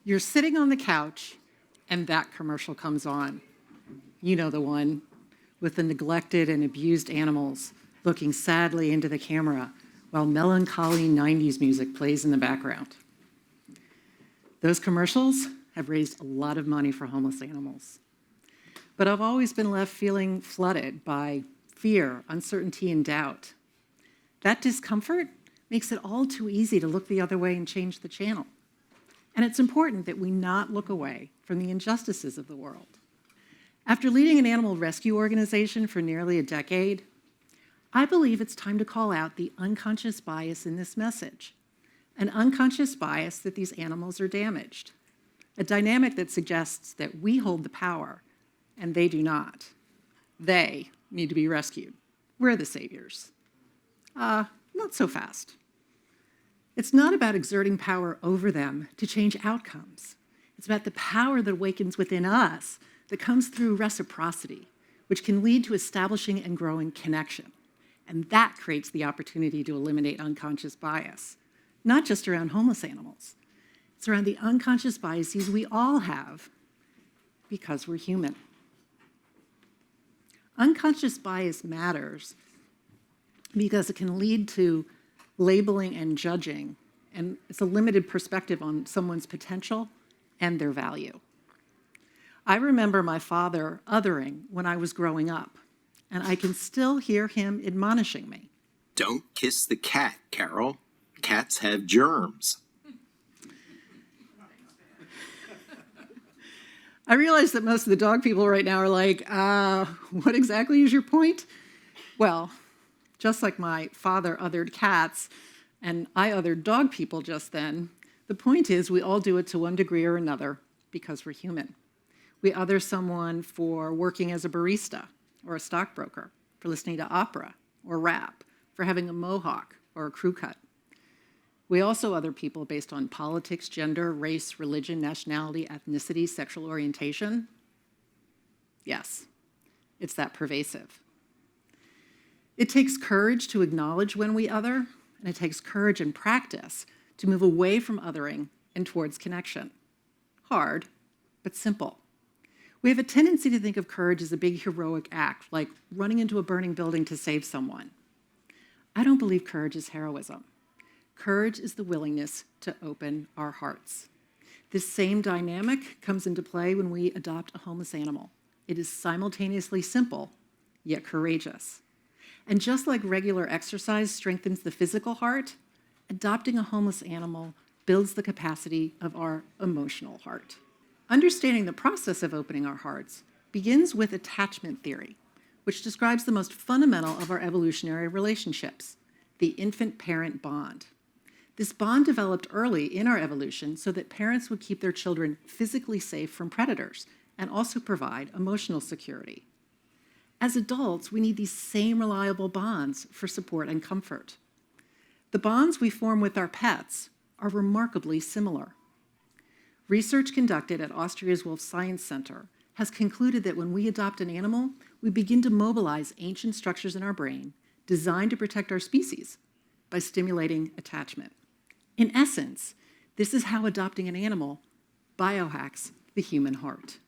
You're sitting on the couch, and that commercial comes on. You know the one, with the neglected and abused animals looking sadly into the camera while melancholy 90s music plays in the background. Those commercials have raised a lot of money for homeless animals. But I've always been left feeling flooded by fear, uncertainty, and doubt. That discomfort makes it all too easy to look the other way and change the channel. And it's important that we not look away from the injustices of the world. After leading an animal rescue organization for nearly a decade, I believe it's time to call out the unconscious bias in this message. An unconscious bias that these animals are damaged. A dynamic that suggests that we hold the power and they do not. They need to be rescued. We're the saviors. Not so fast. It's not about exerting power over them to change outcomes. It's about the power that awakens within us that comes through reciprocity, which can lead to establishing and growing connection. And that creates the opportunity to eliminate unconscious bias, not just around homeless animals. It's around the unconscious biases we all have because we're human. Unconscious bias matters because it can lead to labeling and judging, and it's a limited perspective on someone's potential and their value. I remember my father othering when I was growing up, and I can still hear him admonishing me. Don't kiss the cat, Carol. Cats have germs. I realize that most of the dog people right now are like, what exactly is your point? Well, just like my father othered cats and I othered dog people just then, the point is we all do it to one degree or another because we're human. We other someone for working as a barista or a stockbroker, for listening to opera or rap, for having a mohawk or a crew cut. We also other people based on politics, gender, race, religion, nationality, ethnicity, sexual orientation. Yes, it's that pervasive. It takes courage to acknowledge when we other, and it takes courage and practice to move away from othering and towards connection. Hard, but simple. We have a tendency to think of courage as a big heroic act, like running into a burning building to save someone. I don't believe courage is heroism. Courage is the willingness to open our hearts. This same dynamic comes into play when we adopt a homeless animal. It is simultaneously simple, yet courageous. And just like regular exercise strengthens the physical heart, adopting a homeless animal builds the capacity of our emotional heart. Understanding the process of opening our hearts begins with attachment theory, which describes the most fundamental of our evolutionary relationships, the infant-parent bond. This bond developed early in our evolution so that parents would keep their children physically safe from predators and also provide emotional security. As adults, we need these same reliable bonds for support and comfort. The bonds we form with our pets are remarkably similar. Research conducted at Austria's Wolf Science Center has concluded that when we adopt an animal, we begin to mobilize ancient structures in our brain designed to protect our species by stimulating attachment. In essence, this is how adopting an animal biohacks the human heart.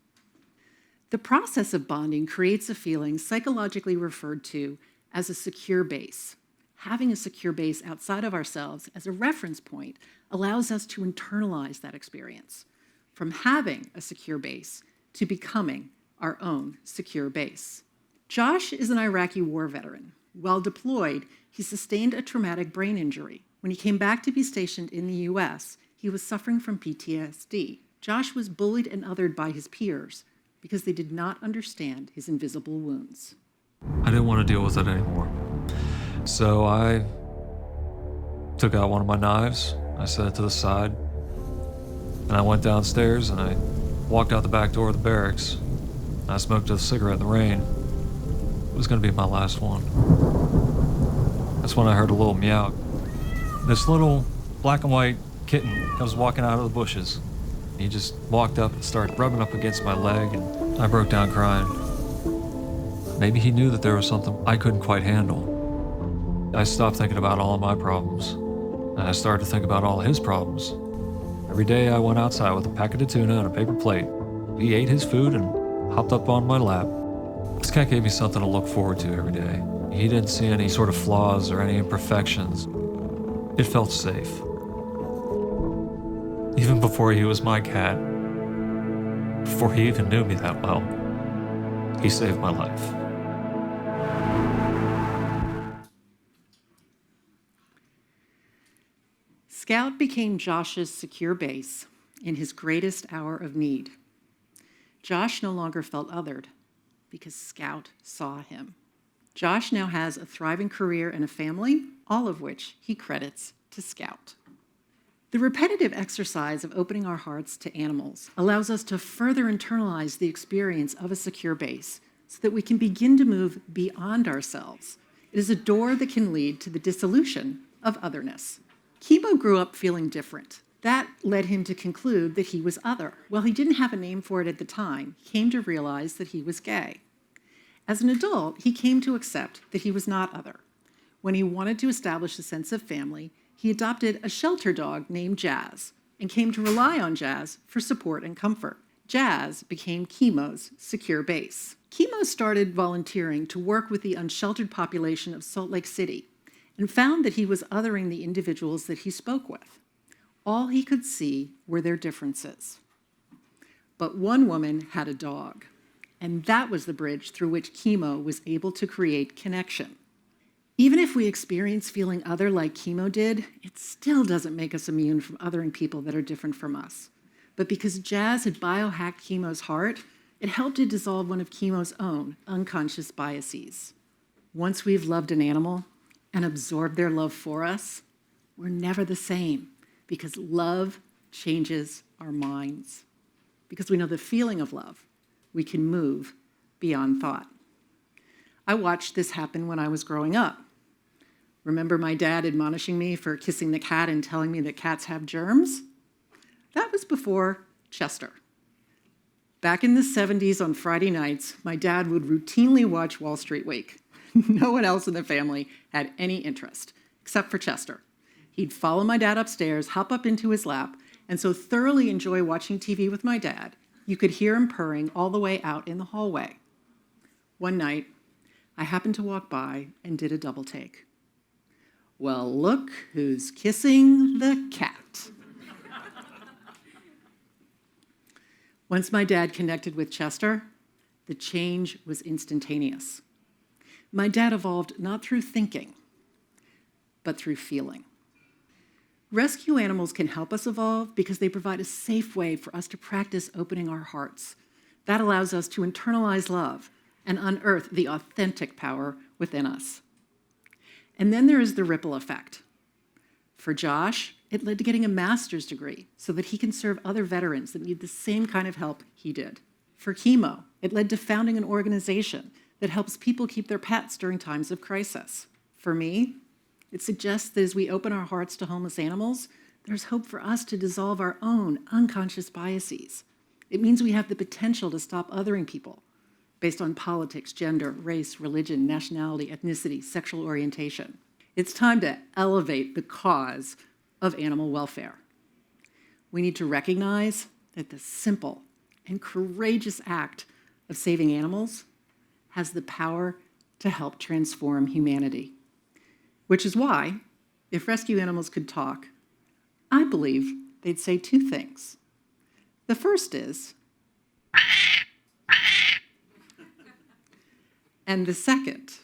The process of bonding creates a feeling psychologically referred to as a secure base. Having a secure base outside of ourselves as a reference point allows us to internalize that experience, from having a secure base to becoming our own secure base. Josh is an Iraqi war veteran. While deployed, he sustained a traumatic brain injury. When he came back to be stationed in the US, he was suffering from PTSD. Josh was bullied and othered by his peers because they did not understand his invisible wounds. I didn't want to deal with it anymore. So I took out one of my knives, I set it to the side, and I went downstairs and I walked out the back door of the barracks. And I smoked a cigarette in the rain. It was going to be my last one. That's when I heard a little meow. This little black and white kitten comes walking out of the bushes. He just walked up and started rubbing up against my leg, and I broke down crying. Maybe he knew that there was something I couldn't quite handle. I stopped thinking about all of my problems, and I started to think about all his problems. Every day I went outside with a packet of tuna and a paper plate. He ate his food and hopped up on my lap. This cat gave me something to look forward to every day. He didn't see any sort of flaws or any imperfections. It felt safe. Even before he was my cat, before he even knew me that well, he saved my life. Scout became Josh's secure base in his greatest hour of need. Josh no longer felt othered because Scout saw him. Josh now has a thriving career and a family, all of which he credits to Scout. The repetitive exercise of opening our hearts to animals allows us to further internalize the experience of a secure base so that we can begin to move beyond ourselves. It is a door that can lead to the dissolution of otherness. Chemo grew up feeling different. That led him to conclude that he was other. While he didn't have a name for it at the time, he came to realize that he was gay. As an adult, he came to accept that he was not other. When he wanted to establish a sense of family, he adopted a shelter dog named Jazz and came to rely on Jazz for support and comfort. Jazz became Chemo's secure base. Chemo started volunteering to work with the unsheltered population of Salt Lake City and found that he was othering the individuals that he spoke with. All he could see were their differences. But one woman had a dog, and that was the bridge through which Chemo was able to create connection. Even if we experience feeling other like Chemo did, it still doesn't make us immune from othering people that are different from us. But because Jazz had biohacked Chemo's heart, it helped to dissolve one of Chemo's own unconscious biases. Once we've loved an animal and absorbed their love for us, we're never the same because love changes our minds. Because we know the feeling of love, we can move beyond thought. I watched this happen when I was growing up. Remember my dad admonishing me for kissing the cat and telling me that cats have germs? That was before Chester. Back in the 70s on Friday nights, my dad would routinely watch Wall Street Week. No one else in the family had any interest, except for Chester. He'd follow my dad upstairs, hop up into his lap, and so thoroughly enjoy watching TV with my dad, you could hear him purring all the way out in the hallway. One night, I happened to walk by and did a double take. Well, look who's kissing the cat. Once my dad connected with Chester, the change was instantaneous. My dad evolved not through thinking, but through feeling. Rescue animals can help us evolve because they provide a safe way for us to practice opening our hearts. That allows us to internalize love and unearth the authentic power within us. And then there is the ripple effect. For Josh, it led to getting a master's degree so that he can serve other veterans that need the same kind of help he did. For Chemo, it led to founding an organization that helps people keep their pets during times of crisis. For me, it suggests that as we open our hearts to homeless animals, there's hope for us to dissolve our own unconscious biases. It means we have the potential to stop othering people based on politics, gender, race, religion, nationality, ethnicity, sexual orientation. It's time to elevate the cause of animal welfare. We need to recognize that the simple and courageous act of saving animals has the power to help transform humanity. Which is why, if rescue animals could talk, I believe they'd say two things. The first is, and the second